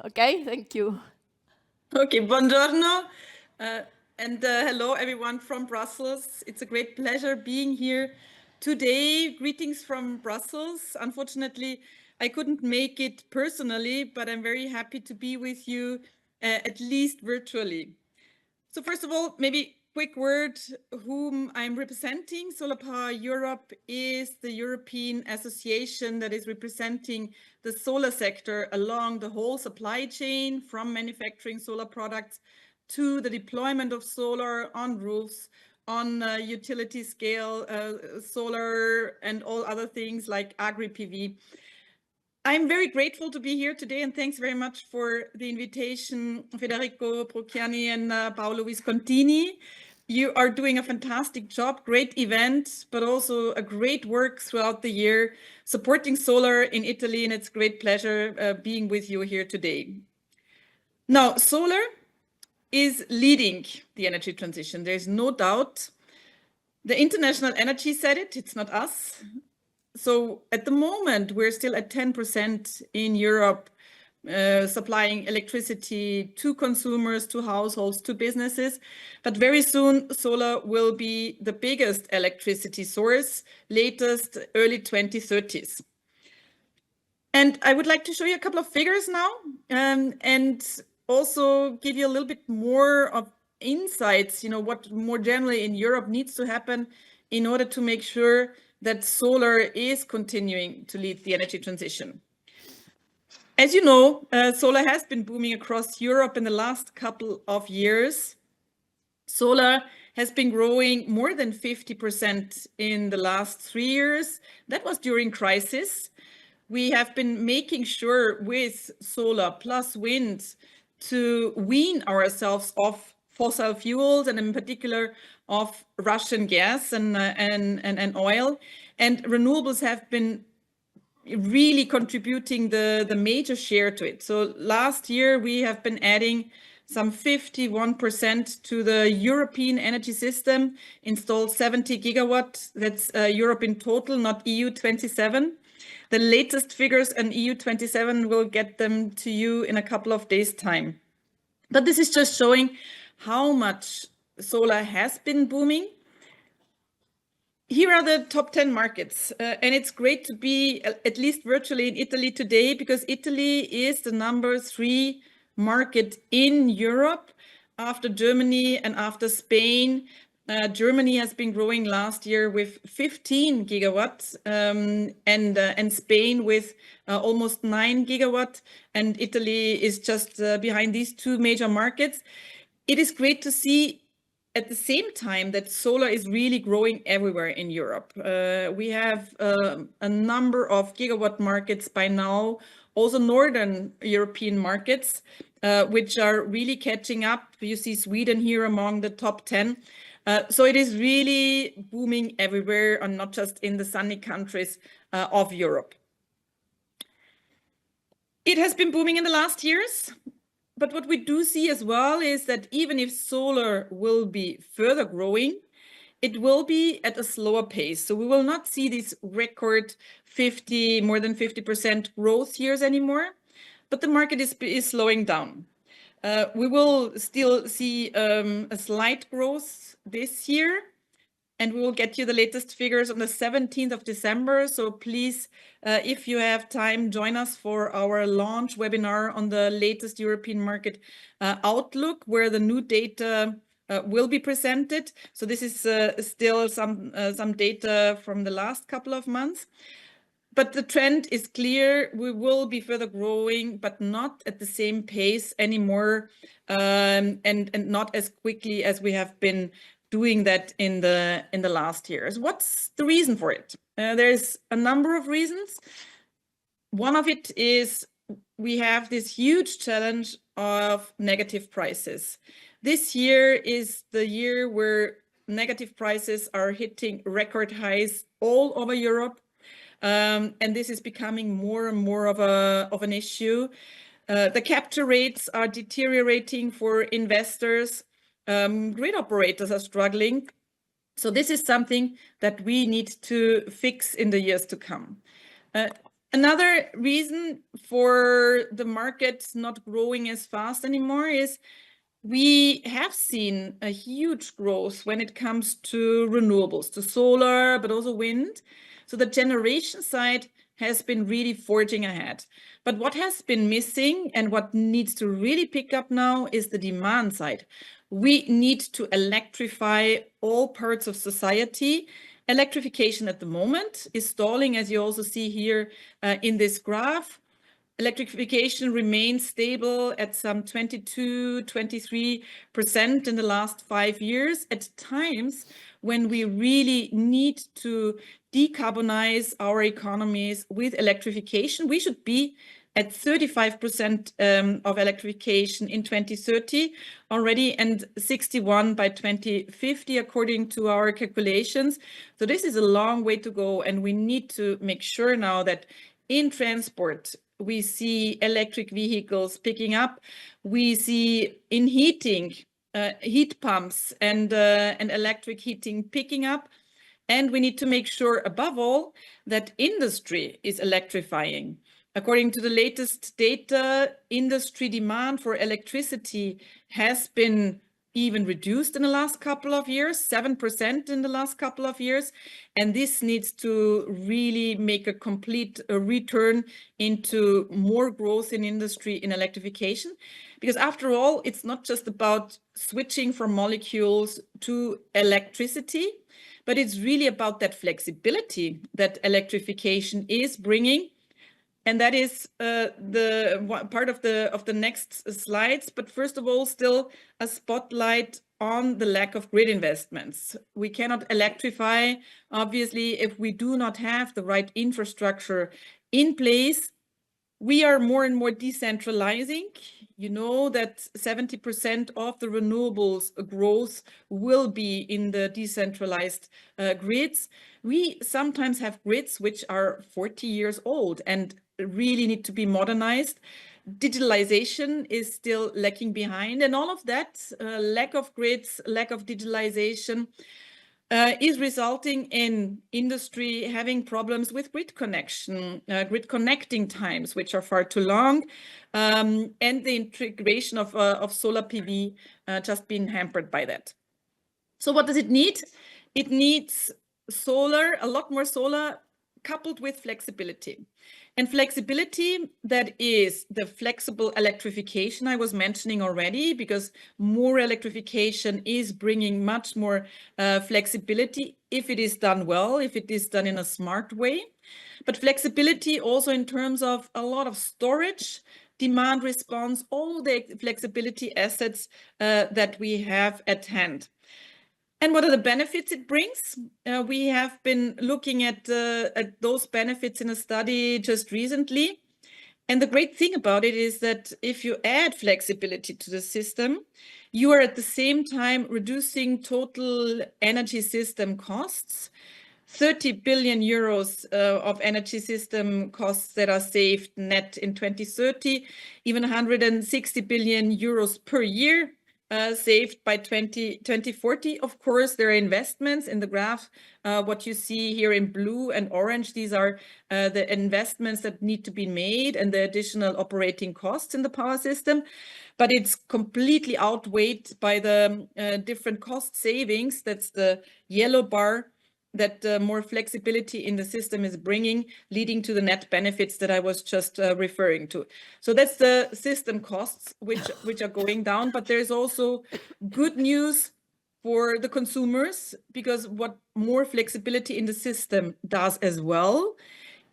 Okay, thank you. Okay, buongiorno, and hello everyone from Brussels. It's a great pleasure being here today. Greetings from Brussels. Unfortunately, I couldn't make it personally, but I'm very happy to be with you, at least virtually. So first of all, maybe quick word whom I'm representing. Solar Power Europe is the European association that is representing the solar sector along the whole supply chain, from manufacturing solar products to the deployment of solar on roofs, on utility scale solar, and all other things like agri-PV. I'm very grateful to be here today, and thanks very much for the invitation, Federico Procchiani and Paolo Viscontini. You are doing a fantastic job, great event, but also a great work throughout the year supporting solar in Italy, and it's a great pleasure being with you here today. Now, solar is leading the energy transition. There's no doubt. The International Energy said it, it's not us. So at the moment, we're still at 10% in Europe, supplying electricity to consumers, to households, to businesses. But very soon, solar will be the biggest electricity source, latest early 2030s. And I would like to show you a couple of figures now, and also give you a little bit more of insights, what more generally in Europe needs to happen in order to make sure that solar is continuing to lead the energy transition. As you know, solar has been booming across Europe in the last couple of years. Solar has been growing more than 50% in the last 3 years. That was during crisis. We have been making sure with solar plus wind to wean ourselves off fossil fuels, and in particular of Russian gas and oil. And renewables have been really contributing the major share to it. So last year we have been adding some 51% to the European energy system, installed 70 gigawatts. That's Europe in total, not EU 27. The latest figures on EU 27 will get them to you in a couple of days' time. But this is just showing how much solar has been booming. Here are the top 10 markets, and it's great to be at least virtually in Italy today, because Italy is the number 3 market in Europe after Germany and after Spain. Germany has been growing last year with 15 gigawatts, and Spain with almost 9 gigawatts, and Italy is just behind these 2 major markets. It is great to see at the same time that solar is really growing everywhere in Europe. We have a number of gigawatt markets by now, also Northern European markets, which are really catching up. You see Sweden here among the top 10. So it is really booming everywhere, and not just in the sunny countries of Europe. It has been booming in the last years. But what we do see as well is that even if solar will be further growing, it will be at a slower pace. So we will not see these record more than 50% growth years anymore, but the market is slowing down. We will still see a slight growth this year, and we will get you the latest figures on the 17th of December. So please, if you have time, join us for our launch webinar on the latest European market outlook, where the new data will be presented. So this is still some data from the last couple of months. But the trend is clear. We will be further growing, but not at the same pace anymore, and not as quickly as we have been doing that in the last years. What's the reason for it? There's a number of reasons. One of it is we have this huge challenge of negative prices. This year is the year where negative prices are hitting record highs all over Europe. And this is becoming more and more of an issue. The capture rates are deteriorating for investors. Grid operators are struggling. So this is something that we need to fix in the years to come. Another reason for the market not growing as fast anymore is we have seen a huge growth when it comes to renewables, to solar, but also wind. So the generation side has been really forging ahead. But what has been missing and what needs to really pick up now is the demand side. We need to electrify all parts of society. Electrification at the moment is stalling, as you also see here in this graph. Electrification remains stable at some 22, 23% in the last 5 years, at times when we really need to decarbonize our economies with electrification. We should be at 35% of electrification in 2030 already, and 61 by 2050, according to our calculations. So this is a long way to go, and we need to make sure now that in transport, we see electric vehicles picking up. We see in heating, heat pumps and electric heating picking up. And we need to make sure, above all, that industry is electrifying. According to the latest data, industry demand for electricity has been even reduced in the last couple of years, 7% in the last couple of years. And this needs to really make a complete return into more growth in industry in electrification. Because after all, it's not just about switching from molecules to electricity, but it's really about that flexibility that electrification is bringing. And that is the part of the next slides. But first of all, still a spotlight on the lack of grid investments. We cannot electrify, obviously, if we do not have the right infrastructure in place. We are more and more decentralizing. You know that 70% of the renewables growth will be in the decentralized grids. We sometimes have grids which are 40 years old and really need to be modernized. Digitalization is still lacking behind, and all of that lack of grids, lack of digitalization is resulting in industry having problems with grid connection, grid connecting times, which are far too long, and the integration of solar PV just being hampered by that. So what does it need? It needs solar, a lot more solar, coupled with flexibility. And flexibility, that is the flexible electrification I was mentioning already, because more electrification is bringing much more flexibility if it is done well, if it is done in a smart way. But flexibility also in terms of a lot of storage, demand response, all the flexibility assets that we have at hand. And what are the benefits it brings? We have been looking at those benefits in a study just recently. And the great thing about it is that if you add flexibility to the system, you are at the same time reducing total energy system costs. 30 billion euros of energy system costs that are saved net in 2030, even 160 billion euros per year saved by 2040. Of course, there are investments in the graph. What you see here in blue and orange, these are the investments that need to be made and the additional operating costs in the power system. But it's completely outweighed by the different cost savings. That's the yellow bar, that more flexibility in the system is bringing, leading to the net benefits that I was just referring to. So that's the system costs, which are going down. But there's also good news for the consumers, because what more flexibility in the system does as well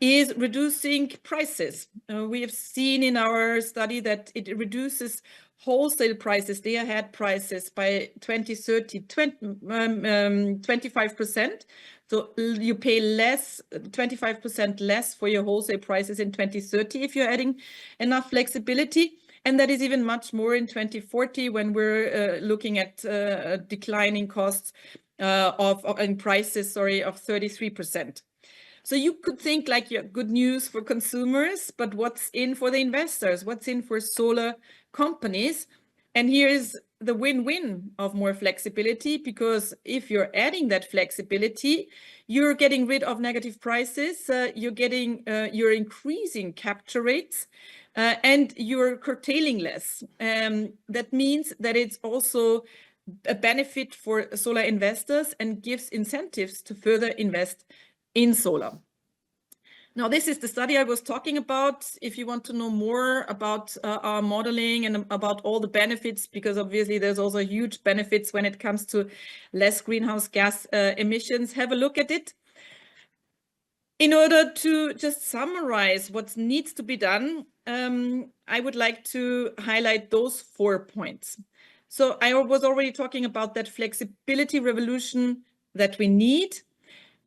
is reducing prices. We have seen in our study that it reduces wholesale prices, day-ahead prices, by 2030, 25%. So you pay less, 25% less for your wholesale prices in 2030 if you're adding enough flexibility. And that is even much more in 2040, when we're looking at declining costs in prices, of 33%. So you could think like good news for consumers, but what's in for the investors? What's in for solar companies? And here's the win-win of more flexibility, because if you're adding that flexibility, you're getting rid of negative prices, you're increasing capture rates, and you're curtailing less. That means that it's also a benefit for solar investors and gives incentives to further invest in solar. Now, this is the study I was talking about. If you want to know more about our modeling and about all the benefits, because obviously there's also huge benefits when it comes to less greenhouse gas emissions, have a look at it. In order to just summarize what needs to be done, I would like to highlight those 4 points. So I was already talking about that flexibility revolution that we need.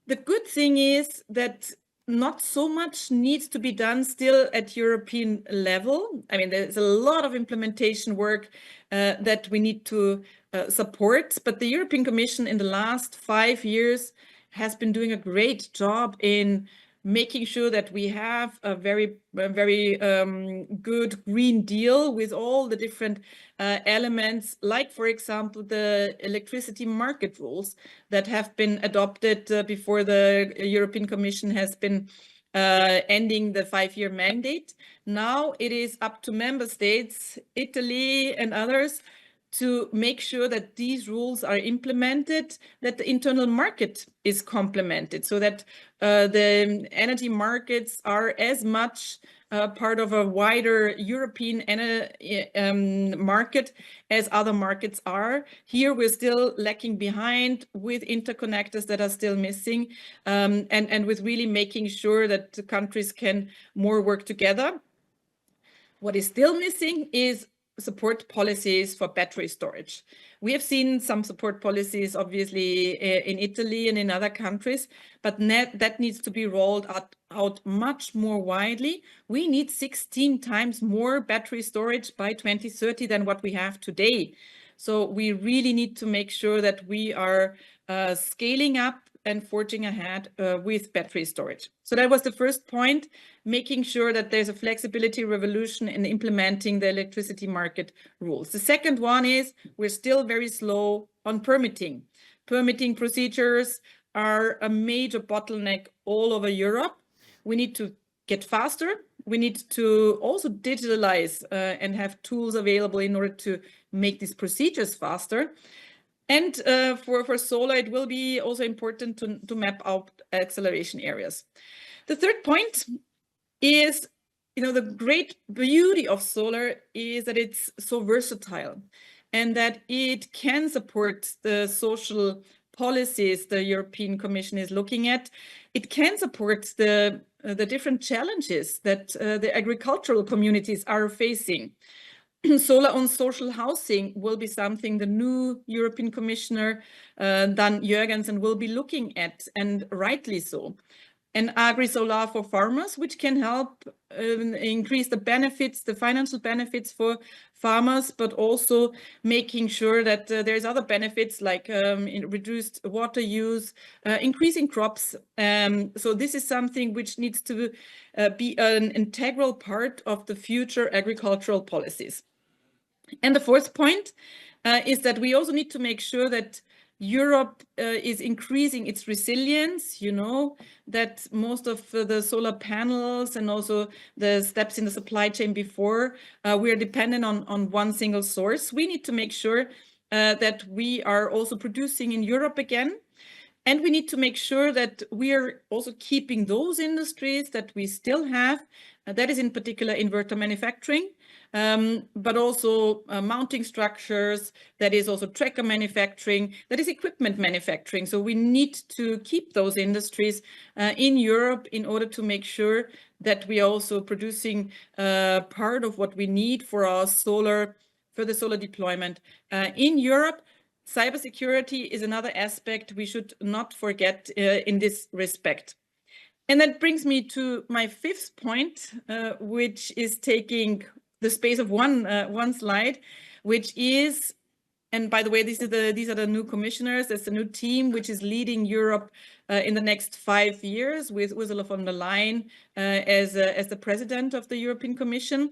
The good thing is that not so much needs to be done still at European level. I mean, there's a lot of implementation work that we need to support, but the European Commission in the last 5 years has been doing a great job in making sure that we have a very good Green Deal with all the different elements, like, for example, the electricity market rules that have been adopted before the European Commission has been ending the 5-year mandate. Now it is up to member states, Italy and others, to make sure that these rules are implemented, that the internal market is complemented, so that the energy markets are as much part of a wider European market as other markets are. Here we're still lacking behind with interconnectors that are still missing, and with really making sure that the countries can more work together. What is still missing is support policies for battery storage. We have seen some support policies, obviously, in Italy and in other countries, but that needs to be rolled out much more widely. We need 16 times more battery storage by 2030 than what we have today. So we really need to make sure that we are scaling up and forging ahead with battery storage. So that was the first point, making sure that there's a flexibility revolution in implementing the electricity market rules. The second one is we're still very slow on permitting. Permitting procedures are a major bottleneck all over Europe. We need to get faster. We need to also digitalize and have tools available in order to make these procedures faster. And for solar, it will be also important to map out acceleration areas. The third point is, the great beauty of solar is that it's so versatile and that it can support the social policies the European Commission is looking at. It can support the different challenges that the agricultural communities are facing. Solar on social housing will be something the new European Commissioner, Dan Jørgensen, will be looking at, and rightly so. And agri-solar for farmers, which can help increase the benefits, the financial benefits for farmers, but also making sure that there's other benefits like reduced water use, increasing crops. So this is something which needs to be an integral part of the future agricultural policies. And the fourth point is that we also need to make sure that Europe is increasing its resilience, that most of the solar panels and also the steps in the supply chain before, we are dependent on one single source. We need to make sure that we are also producing in Europe again. And we need to make sure that we are also keeping those industries that we still have. That is in particular inverter manufacturing, but also mounting structures, that is also tracker manufacturing, that is equipment manufacturing. So we need to keep those industries in Europe in order to make sure that we are also producing part of what we need for the solar deployment in Europe. Cybersecurity is another aspect we should not forget in this respect. And that brings me to my fifth point, which is taking the space of one slide, which is, and by the way, these are the new commissioners. There's a new team which is leading Europe in the next 5 years with Ursula von der Leyen as the president of the European Commission.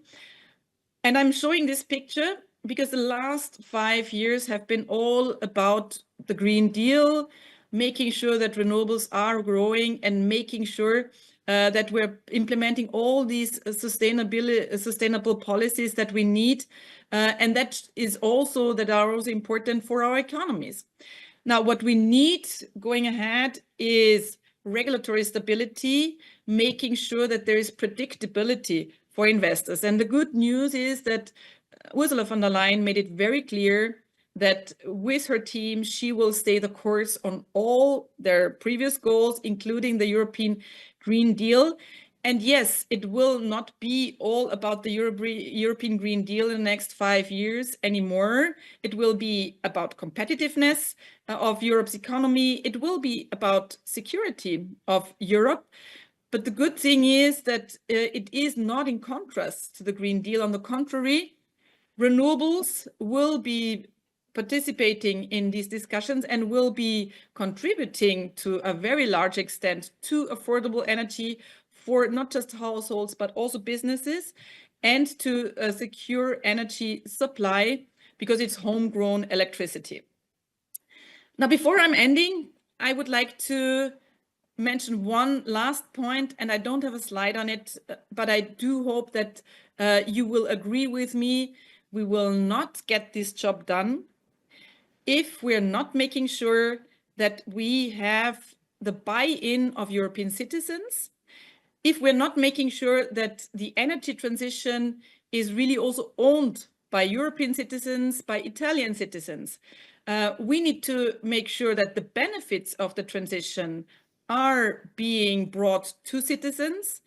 And I'm showing this picture because the last 5 years have been all about the Green Deal, making sure that renewables are growing and making sure that we're implementing all these sustainable policies that we need. And that is also that are also important for our economies. Now, what we need going ahead is regulatory stability, making sure that there is predictability for investors. And the good news is that Ursula von der Leyen made it very clear that with her team, she will stay the course on all their previous goals, including the European Green Deal. And yes, it will not be all about the European Green Deal in the next 5 years anymore. It will be about competitiveness of Europe's economy. It will be about security of Europe. But the good thing is that it is not in contrast to the Green Deal. On the contrary, renewables will be participating in these discussions and will be contributing to a very large extent to affordable energy for not just households, but also businesses, and to secure energy supply because it's homegrown electricity. Now, before I'm ending, I would like to mention one last point, and I don't have a slide on it, but I do hope that you will agree with me. We will not get this job done if we're not making sure that we have the buy-in of European citizens, if we're not making sure that the energy transition is really also owned by European citizens, by Italian citizens. We need to make sure that the benefits of the transition are being brought to citizens.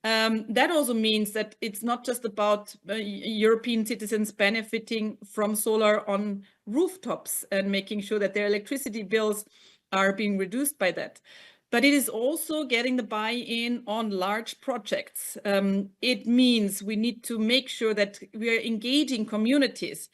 That also means that it's not just about European citizens benefiting from solar on rooftops and making sure that their electricity bills are being reduced by that. But it is also getting the buy-in on large projects. It means we need to make sure that we are engaging communities.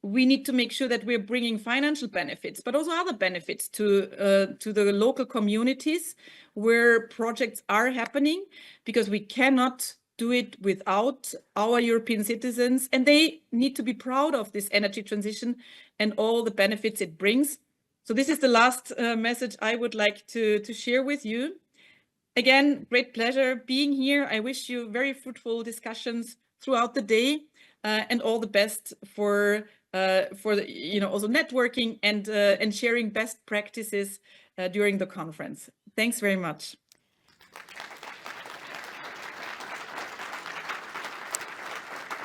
We need to make sure that we're bringing financial benefits, but also other benefits to the local communities where projects are happening, because we cannot do it without our European citizens, and they need to be proud of this energy transition and all the benefits it brings. So this is the last message I would like to share with you. Again, great pleasure being here. I wish you very fruitful discussions throughout the day, and all the best for also networking and sharing best practices during the conference. Thanks very much.